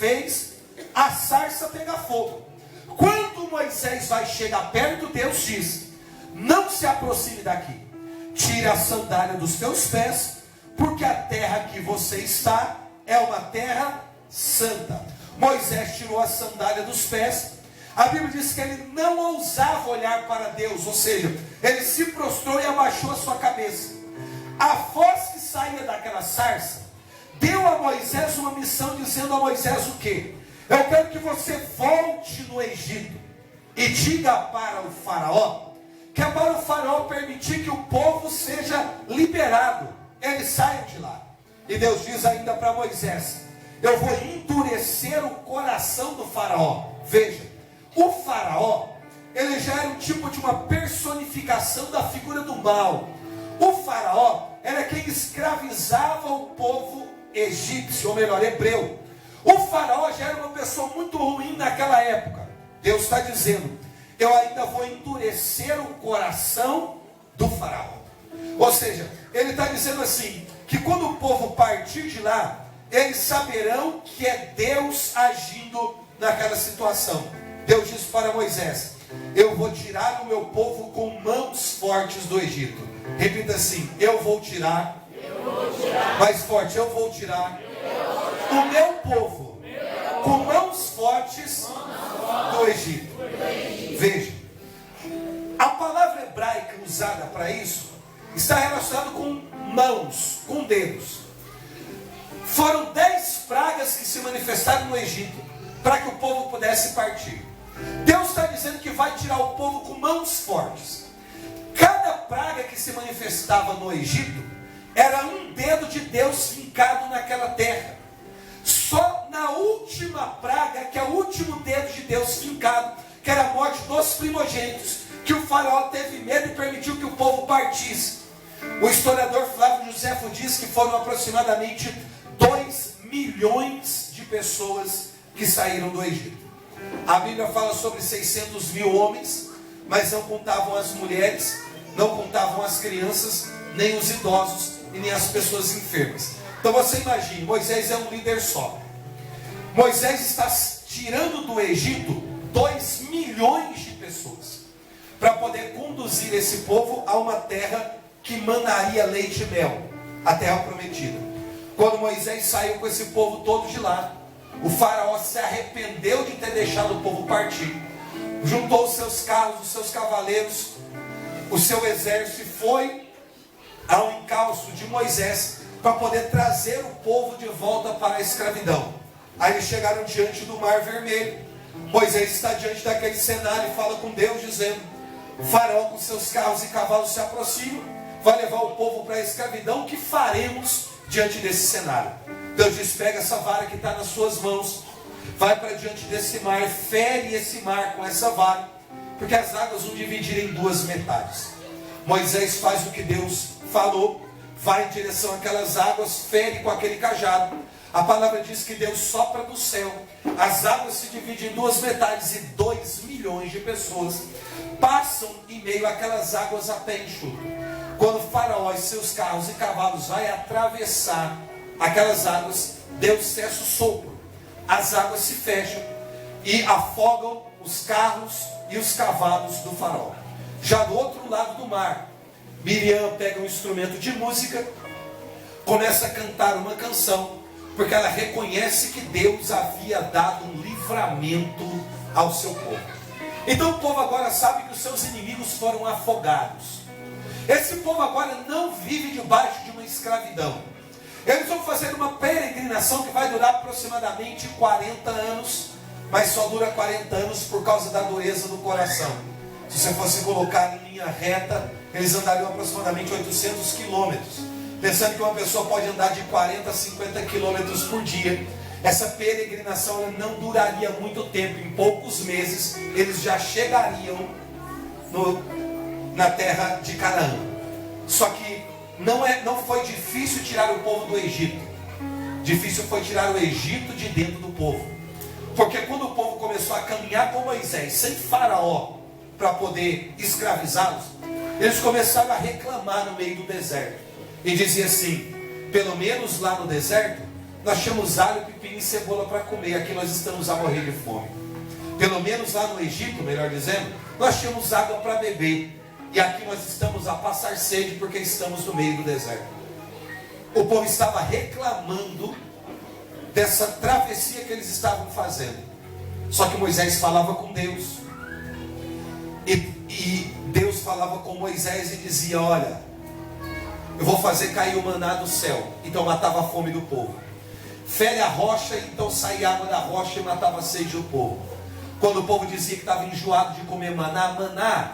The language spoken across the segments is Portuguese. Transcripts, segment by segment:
fez a sarça pegar fogo. Quando Moisés vai chegar perto, Deus diz: não se aproxime daqui, tire a sandália dos teus pés, porque a terra que você está é uma terra santa. Moisés tirou a sandália dos pés. A Bíblia diz que ele não ousava olhar para Deus, ou seja, ele se prostrou e abaixou a sua cabeça. A voz que saía daquela sarça deu a Moisés uma missão, dizendo a Moisés o quê? Eu quero que você volte no Egito e diga para o faraó, que é para o faraó permitir que o povo seja liberado, eles saiam de lá. E Deus diz ainda para Moisés: eu vou endurecer o coração do faraó. Veja, o faraó, ele já era um tipo de uma personificação da figura do mal. O faraó era quem escravizava o povo egípcio, ou melhor, hebreu. O faraó já era uma pessoa muito ruim naquela época. Deus está dizendo: eu ainda vou endurecer o coração do faraó. Ou seja, ele está dizendo assim, que quando o povo partir de lá, eles saberão que é Deus agindo naquela situação. Deus disse para Moisés: eu vou tirar o meu povo com mãos fortes do Egito. Repita assim: eu vou tirar. Mais forte: eu vou tirar o meu povo com mãos fortes do Egito. Veja, a palavra hebraica usada para isso está relacionada com mãos, com dedos. Foram 10 pragas que se manifestaram no Egito para que o povo pudesse partir. Deus está dizendo que vai tirar o povo com mãos fortes. Cada praga que se manifestava no Egito era um dedo de Deus fincado naquela terra. Só na última praga, que é o último dedo de Deus fincado, que era a morte dos primogênitos, que o faraó teve medo e permitiu que o povo partisse. O historiador Flávio Josefo diz que foram aproximadamente 2 milhões de pessoas que saíram do Egito. A Bíblia fala sobre 600 mil homens, mas não contavam as mulheres, não contavam as crianças, nem os idosos e nem as pessoas enfermas. Então você imagine, Moisés é um líder só. Moisés está tirando do Egito 2 milhões de pessoas para poder conduzir esse povo a uma terra que manaria leite e mel, a terra prometida. Quando Moisés saiu com esse povo todo de lá, o faraó se arrependeu de ter deixado o povo partir. Juntou os seus carros, os seus cavaleiros, o seu exército, e foi ao encalço de Moisés para poder trazer o povo de volta para a escravidão. Aí eles chegaram diante do Mar Vermelho. Moisés está diante daquele cenário e fala com Deus, dizendo: o faraó com seus carros e cavalos se aproxima, vai levar o povo para a escravidão. O que faremos diante desse cenário? Deus diz: pega essa vara que está nas suas mãos, vai para diante desse mar, fere esse mar com essa vara, porque as águas vão dividir em 2 metades. Moisés faz o que Deus falou, vai em direção àquelas águas, fere com aquele cajado. A palavra diz que Deus sopra do céu, as águas se dividem em 2 metades e 2 milhões de pessoas passam em meio àquelas águas a pé enxuto. Quando o faraó e seus carros e cavalos vai atravessar aquelas águas, Deus cessa o sopro, as águas se fecham e afogam os carros e os cavalos do faraó. Já do outro lado do mar, Miriam pega um instrumento de música, começa a cantar uma canção, porque ela reconhece que Deus havia dado um livramento ao seu povo. Então o povo agora sabe que os seus inimigos foram afogados. Esse povo agora não vive debaixo de uma escravidão. Eles vão fazer uma peregrinação que vai durar aproximadamente 40 anos, mas só dura 40 anos por causa da dureza do coração. Se você fosse colocar em linha reta, eles andariam aproximadamente 800 quilômetros. Pensando que uma pessoa pode andar de 40 a 50 quilômetros por dia, essa peregrinação não duraria muito tempo. Em poucos meses, eles já chegariam na terra de Canaã. Só que não foi difícil tirar o povo do Egito. Difícil foi tirar o Egito de dentro do povo. Porque quando o povo começou a caminhar com Moisés, sem faraó, para poder escravizá-los, eles começaram a reclamar no meio do deserto. E dizia assim: pelo menos lá no deserto, nós tínhamos alho, pepino e cebola para comer. Aqui nós estamos a morrer de fome. Pelo menos lá no Egito, melhor dizendo, nós tínhamos água para beber. E aqui nós estamos a passar sede porque estamos no meio do deserto. O povo estava reclamando dessa travessia que eles estavam fazendo. Só que Moisés falava com Deus. E Deus falava com Moisés e dizia: olha, eu vou fazer cair o maná do céu. Então matava a fome do povo. Fere a rocha, então saía água da rocha e matava a sede do povo. Quando o povo dizia que estava enjoado de comer maná, maná,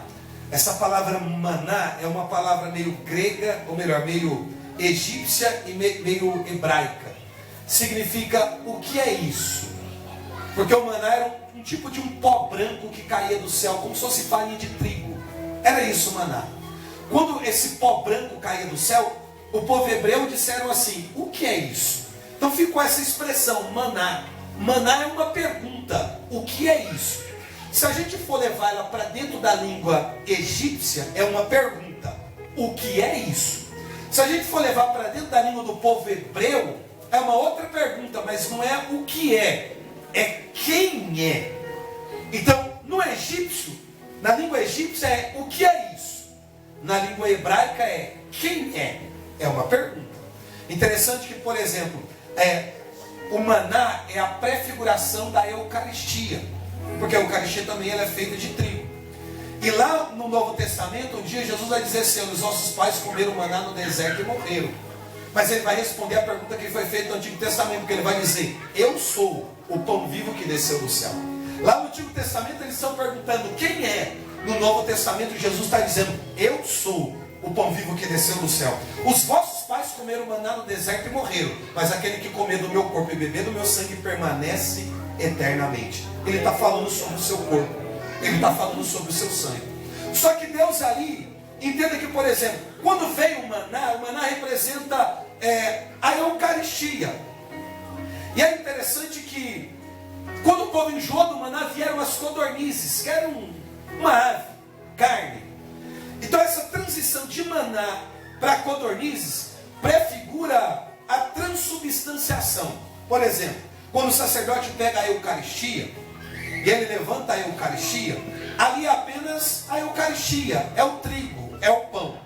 essa palavra maná é uma palavra meio grega, ou melhor, meio egípcia e meio hebraica. Significa: o que é isso? Porque o maná era um tipo de um pó branco que caía do céu, como se fosse farinha de trigo. Era isso o maná. Quando esse pó branco caía do céu, o povo hebreu disseram assim: o que é isso? Então ficou essa expressão, maná. Maná é uma pergunta: o que é isso? Se a gente for levar ela para dentro da língua egípcia, é uma pergunta: o que é isso? Se a gente for levar para dentro da língua do povo hebreu, é uma outra pergunta, mas não é o que é quem é. Então, no egípcio, na língua egípcia é o que é isso. Na língua hebraica é quem é. É uma pergunta. Interessante que, por exemplo, o maná é a prefiguração da Eucaristia, porque a Eucaristia também ela é feita de trigo. E lá no Novo Testamento, um dia Jesus vai dizer assim: os nossos pais comeram maná no deserto e morreram. Mas ele vai responder a pergunta que foi feita no Antigo Testamento, porque ele vai dizer: eu sou o pão vivo que desceu do céu. Lá no Antigo Testamento eles estão perguntando quem é. No Novo Testamento Jesus está dizendo: eu sou o pão vivo que desceu do céu. Os vossos pais comeram maná no deserto e morreram, mas aquele que comer do meu corpo e beber do meu sangue permanece eternamente. Ele está falando sobre o seu corpo, ele está falando sobre o seu sangue. Só que Deus ali, entenda que, por exemplo, quando veio o maná representa a Eucaristia. E é interessante que quando o povo enjoou do maná, vieram as codornizes, que eram uma ave, carne. Então essa transição de maná para codornizes prefigura a transubstanciação. Por exemplo, quando o sacerdote pega a Eucaristia e ele levanta a Eucaristia, ali é apenas a Eucaristia, é o trigo, é o pão.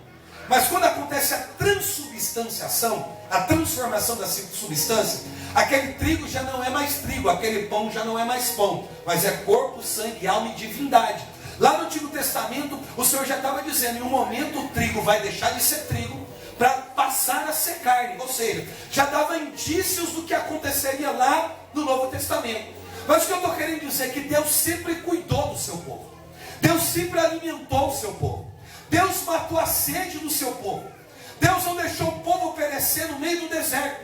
Mas quando acontece a transubstanciação, a transformação da substância, aquele trigo já não é mais trigo, aquele pão já não é mais pão, mas é corpo, sangue, alma e divindade. Lá no Antigo Testamento, o Senhor já estava dizendo: em um momento o trigo vai deixar de ser trigo para passar a ser carne. Ou seja, já dava indícios do que aconteceria lá no Novo Testamento. Mas o que eu estou querendo dizer é que Deus sempre cuidou do seu povo. Deus sempre alimentou o seu povo. Deus matou a sede do seu povo. Deus não deixou o povo perecer no meio do deserto.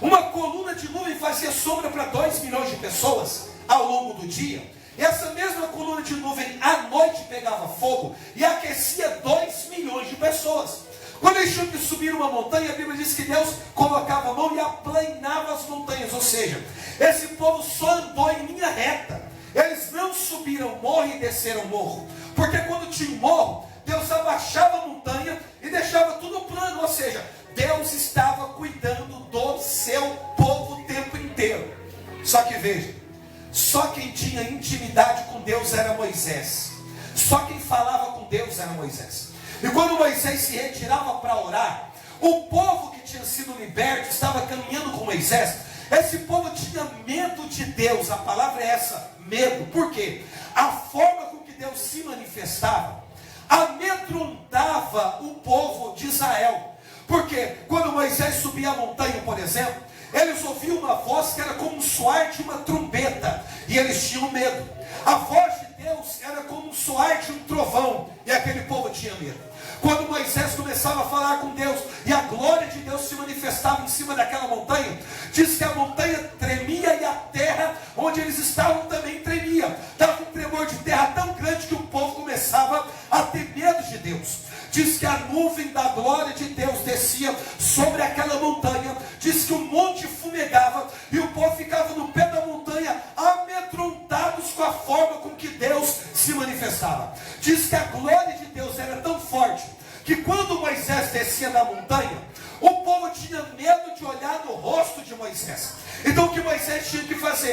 Uma coluna de nuvem fazia sombra para 2 milhões de pessoas ao longo do dia. E essa mesma coluna de nuvem à noite pegava fogo e aquecia 2 milhões de pessoas. Quando eles tinham que subir uma montanha, a Bíblia diz que Deus colocava a mão e aplanava as montanhas. Ou seja, esse povo só andou em linha reta. Eles não subiram morro e desceram morro. Porque quando tinha um morro, Deus abaixava a montanha e deixava tudo plano. Ou seja, Deus estava cuidando do seu povo o tempo inteiro. Só que veja, só quem tinha intimidade com Deus era Moisés. Só quem falava com Deus era Moisés. E quando Moisés se retirava para orar, o povo que tinha sido liberto estava caminhando com Moisés. Esse povo tinha medo de Deus. A palavra é essa, medo. Por quê? A forma com que Deus se manifestava amedrontava o povo de Israel. Porque quando Moisés subia a montanha, por exemplo, eles ouviam uma voz que era como um soar de uma trombeta, e eles tinham medo. A voz de Deus era como um soar de um trovão, e aquele povo tinha medo. Quando Moisés começava a falar com Deus, e a glória de Deus se manifestava em cima daquela montanha, diz que a montanha tremia e a terra onde eles estavam também tremia. Dava um tremor de terra tão grande que o povo começava a ter medo de Deus. Diz que a nuvem da glória de Deus descia sobre aquela montanha. Diz que o monte fumegava e o povo ficava no pé da montanha, amedrontados com a forma com que Deus se manifestava. Diz que a glória de Deus era tão forte que quando Moisés descia da montanha, o povo tinha medo de olhar no rosto de Moisés.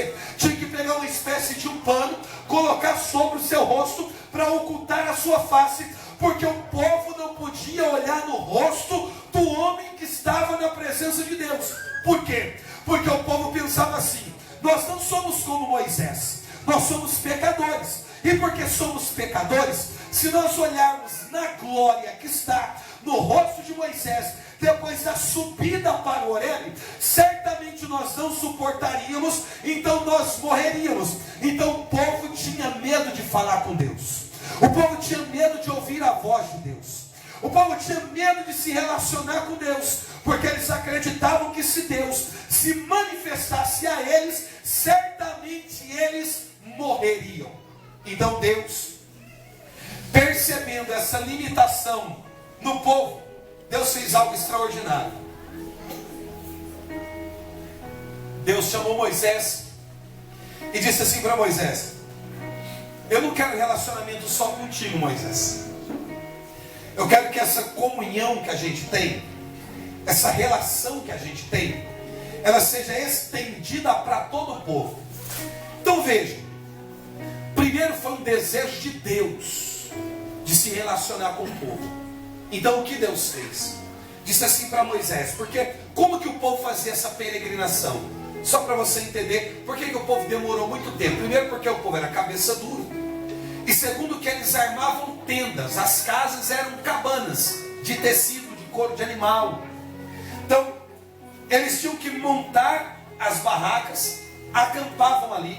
você tinha que pegar uma espécie de um pano, colocar sobre o seu rosto para ocultar a sua face, porque o povo não podia olhar no rosto do homem que estava na presença de Deus. Por quê? Porque o povo pensava assim: nós não somos como Moisés, nós somos pecadores. E porque somos pecadores, se nós olharmos na glória que está no rosto de Moisés, depois da subida para o Horebe, certamente nós não suportaríamos, então nós morreríamos. Então o povo tinha medo de falar com Deus, o povo tinha medo de ouvir a voz de Deus, o povo tinha medo de se relacionar com Deus, porque eles acreditavam que se Deus se manifestasse a eles, certamente eles morreriam. Então Deus, percebendo essa limitação no povo, Deus fez algo extraordinário. Deus chamou Moisés e disse assim para Moisés: eu não quero relacionamento só contigo, Moisés. Eu quero que essa comunhão que a gente tem, essa relação que a gente tem, ela seja estendida para todo o povo. Então veja, primeiro foi um desejo de Deus de se relacionar com o povo. Então o que Deus fez? Disse assim para Moisés, porque como que o povo fazia essa peregrinação? Só para você entender por que o povo demorou muito tempo. Primeiro, porque o povo era cabeça dura. E segundo, que eles armavam tendas. As casas eram cabanas de tecido, de couro de animal. Então, eles tinham que montar as barracas, acampavam ali.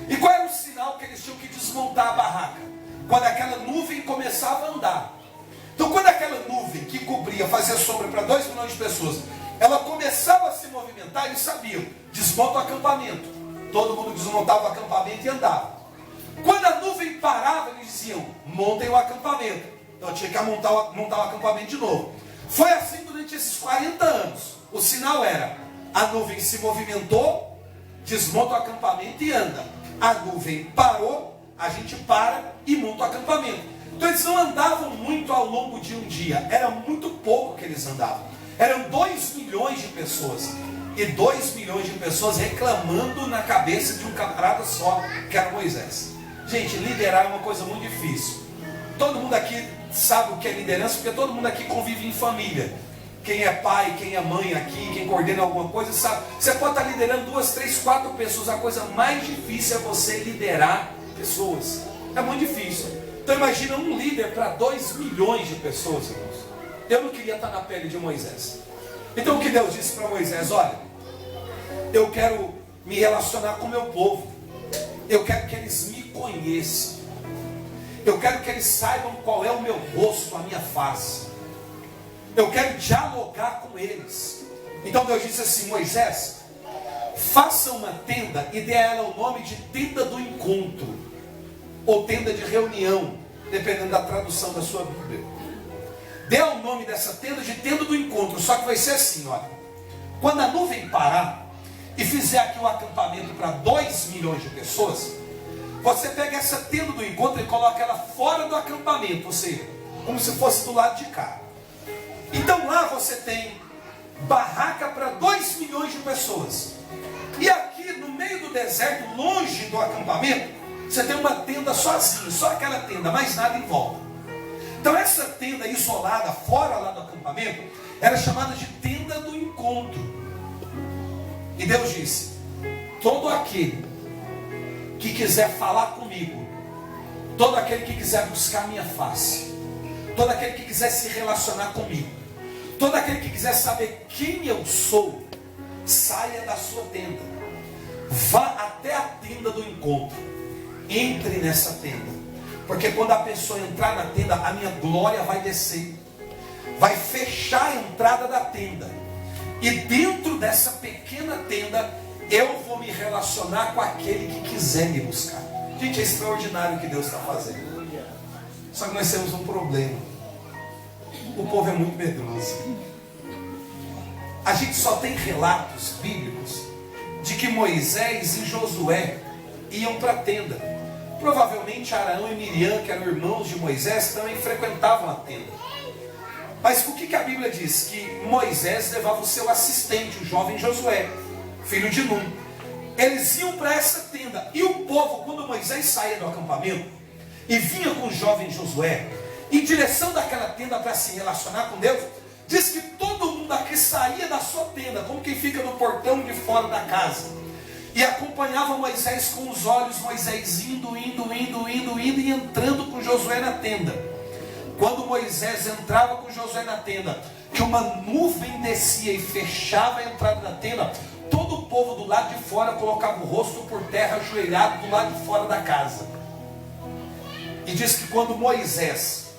E qual era o sinal que eles tinham que desmontar a barraca? Quando aquela nuvem começava a andar. Então, quando aquela nuvem que cobria, fazia sombra para 2 milhões de pessoas, ela começava a se movimentar, eles sabiam: desmonta o acampamento. Todo mundo desmontava o acampamento e andava. Quando a nuvem parava, eles diziam: montem o acampamento. Então tinha que montar o acampamento de novo. Foi assim durante esses 40 anos. O sinal era: a nuvem se movimentou, desmonta o acampamento e anda. A nuvem parou, a gente para e monta o acampamento. Então eles não andavam muito ao longo de um dia, era muito pouco que eles andavam. Eram 2 milhões de pessoas, e 2 milhões de pessoas reclamando na cabeça de um camarada só, que era Moisés. Gente, liderar é uma coisa muito difícil. Todo mundo aqui sabe o que é liderança, porque todo mundo aqui convive em família. Quem é pai, quem é mãe aqui, quem coordena alguma coisa, sabe. Você pode estar liderando 2, 3, 4 pessoas. A coisa mais difícil é você liderar pessoas. É muito difícil. Então imagina um líder para 2 milhões de pessoas, irmãos. Eu não queria estar na pele de Moisés. Então o que Deus disse para Moisés: olha, eu quero me relacionar com o meu povo. Eu quero que eles me conheçam. Eu quero que eles saibam qual é o meu rosto, a minha face. Eu quero dialogar com eles. Então Deus disse assim: Moisés, faça uma tenda e dê a ela o nome de tenda do encontro, ou tenda de reunião, dependendo da tradução da sua Bíblia. Dê o nome dessa tenda de tenda do encontro. Só que vai ser assim, olha: quando a nuvem parar e fizer aqui um acampamento para 2 milhões de pessoas, você pega essa tenda do encontro e coloca ela fora do acampamento, ou seja, como se fosse do lado de cá. Então lá você tem barraca para 2 milhões de pessoas. E aqui no meio do deserto, longe do acampamento, você tem uma tenda sozinho, só aquela tenda, mais nada em volta. Então essa tenda isolada, fora lá do acampamento, era chamada de tenda do encontro. E Deus disse: todo aquele que quiser falar comigo, todo aquele que quiser buscar a minha face, todo aquele que quiser se relacionar comigo, todo aquele que quiser saber quem eu sou, saia da sua tenda, vá até a tenda do encontro, entre nessa tenda, porque quando a pessoa entrar na tenda, a minha glória vai descer, vai fechar a entrada da tenda, e dentro dessa pequena tenda eu vou me relacionar com aquele que quiser me buscar. Gente, é extraordinário o que Deus está fazendo. Só que nós temos um problema: o povo é muito medroso. A gente só tem relatos bíblicos de que Moisés e Josué iam para a tenda. Provavelmente Arão e Miriam, que eram irmãos de Moisés, também frequentavam a tenda. Mas o que a Bíblia diz? Que Moisés levava o seu assistente, o jovem Josué, filho de Num. eles iam para essa tenda. E o povo, quando Moisés saía do acampamento e vinha com o jovem Josué em direção daquela tenda para se relacionar com Deus, diz que todo mundo aqui saía da sua tenda, como quem fica no portão de fora da casa, e acompanhava Moisés com os olhos. Moisés indo e entrando com Josué na tenda. Quando Moisés entrava com Josué na tenda, que uma nuvem descia e fechava a entrada da tenda, todo o povo do lado de fora colocava o rosto por terra, ajoelhado do lado de fora da casa. E diz que quando Moisés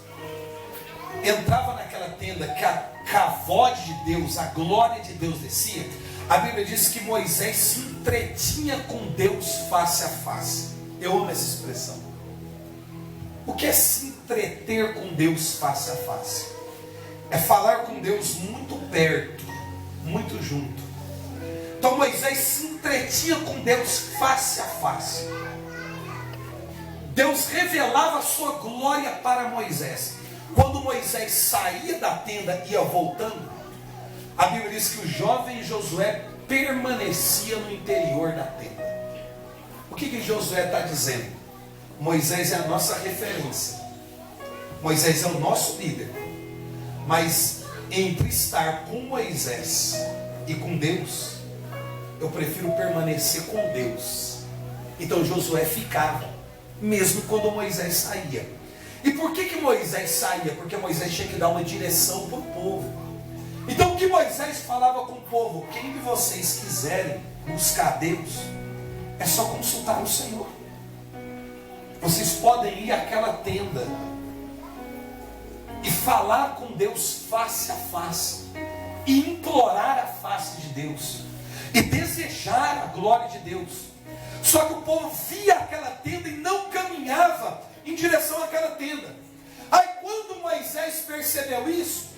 entrava naquela tenda, que a voz de Deus, a glória de Deus descia, a Bíblia diz que Moisés se entretinha com Deus face a face. Eu amo essa expressão. O que é se entreter com Deus face a face? É falar com Deus muito perto, muito junto. Então Moisés se entretinha com Deus face a face. Deus revelava a sua glória para Moisés. Quando Moisés saía da tenda e ia voltando, a Bíblia diz que o jovem Josué permanecia no interior da tenda. O que Josué está dizendo? Moisés é a nossa referência. Moisés é o nosso líder. Mas entre estar com Moisés e com Deus, eu prefiro permanecer com Deus. Então Josué ficava, mesmo quando Moisés saía. E por que Moisés saía? Porque Moisés tinha que dar uma direção para o povo. Então o que Moisés falava com o povo? Quem de vocês quiserem buscar Deus, é só consultar o Senhor. Vocês podem ir àquela tenda e falar com Deus face a face, e implorar a face de Deus, e desejar a glória de Deus. Só que o povo via aquela tenda e não caminhava em direção àquela tenda. Aí quando Moisés percebeu isso,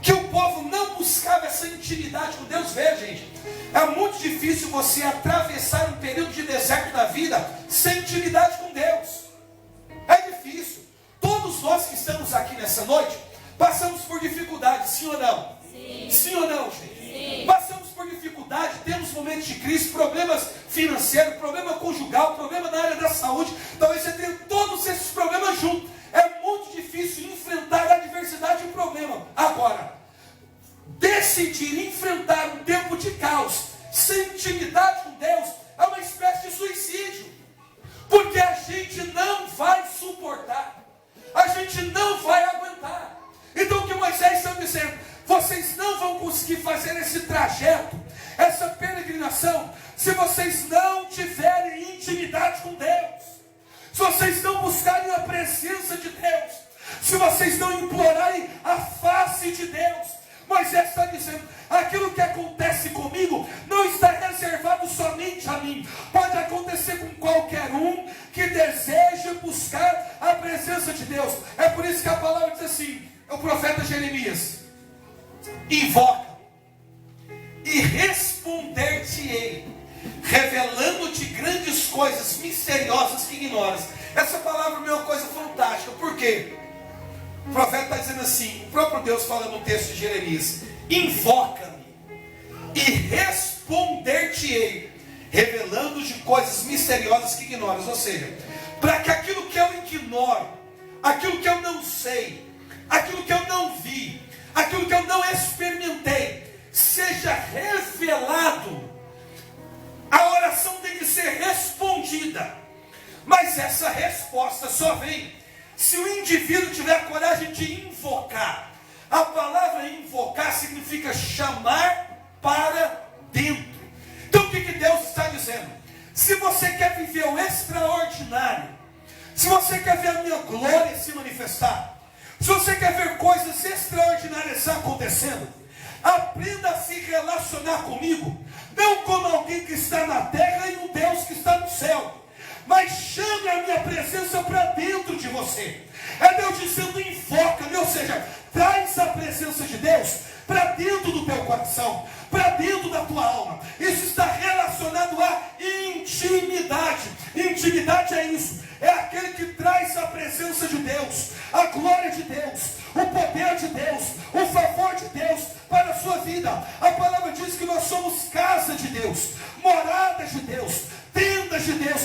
que o povo não buscava essa intimidade com Deus, veja gente, é muito difícil você atravessar um período de deserto na vida sem intimidade com Deus. É difícil. Todos nós que estamos aqui nessa noite passamos por dificuldades, sim ou não? Sim. Sim ou não, gente? Sim. Passamos por dificuldade, temos momentos de crise, problemas financeiros, problema conjugal, problema na área da saúde. Talvez você tenha todos esses problemas juntos. É muito difícil enfrentar a adversidade e o problema. Agora, decidir enfrentar um tempo de caos sem intimidade com Deus é uma espécie de suicídio. Porque a gente não vai suportar, a gente não vai aguentar. Então o que Moisés está dizendo? Vocês não vão conseguir fazer esse trajeto, essa peregrinação, se vocês não tiverem intimidade com Deus, se vocês não buscarem a presença de Deus, se vocês não implorarem a face de Deus. Moisés está dizendo, aquilo que acontece comigo não está reservado somente a mim, pode acontecer com qualquer um que deseja buscar a presença de Deus. É por isso que a palavra diz assim, o profeta Jeremias: invoca e responder-te-ei, revelando-te grandes coisas misteriosas que ignoras. Essa palavra é uma coisa fantástica. Por quê? O profeta está dizendo assim, o próprio Deus fala no texto de Jeremias: invoca-me e responder-te-ei, revelando-te coisas misteriosas que ignoras. Ou seja, para que aquilo que eu ignoro, aquilo que eu não sei, aquilo que eu não vi, aquilo que eu não experimentei, seja revelado, a oração tem que ser respondida. Mas essa resposta só vem se o indivíduo tiver a coragem de invocar. A palavra invocar significa chamar para dentro. Então o que Deus está dizendo? Se você quer viver o extraordinário, se você quer ver a minha glória se manifestar, se você quer ver coisas extraordinárias acontecendo, aprenda a se relacionar comigo, não como alguém que está na terra e um Deus que está no céu, mas chame a minha presença para dentro de você. É Deus dizendo, invoca-me, ou seja, traz a presença de Deus para dentro do teu coração, para dentro da tua alma. Isso está relacionado à intimidade. Intimidade é isso, é aquele que traz a presença de Deus, a glória de Deus, o poder de Deus, o favor de Deus para a sua vida. A palavra diz que nós somos casa de Deus, morada de Deus, tendas de Deus.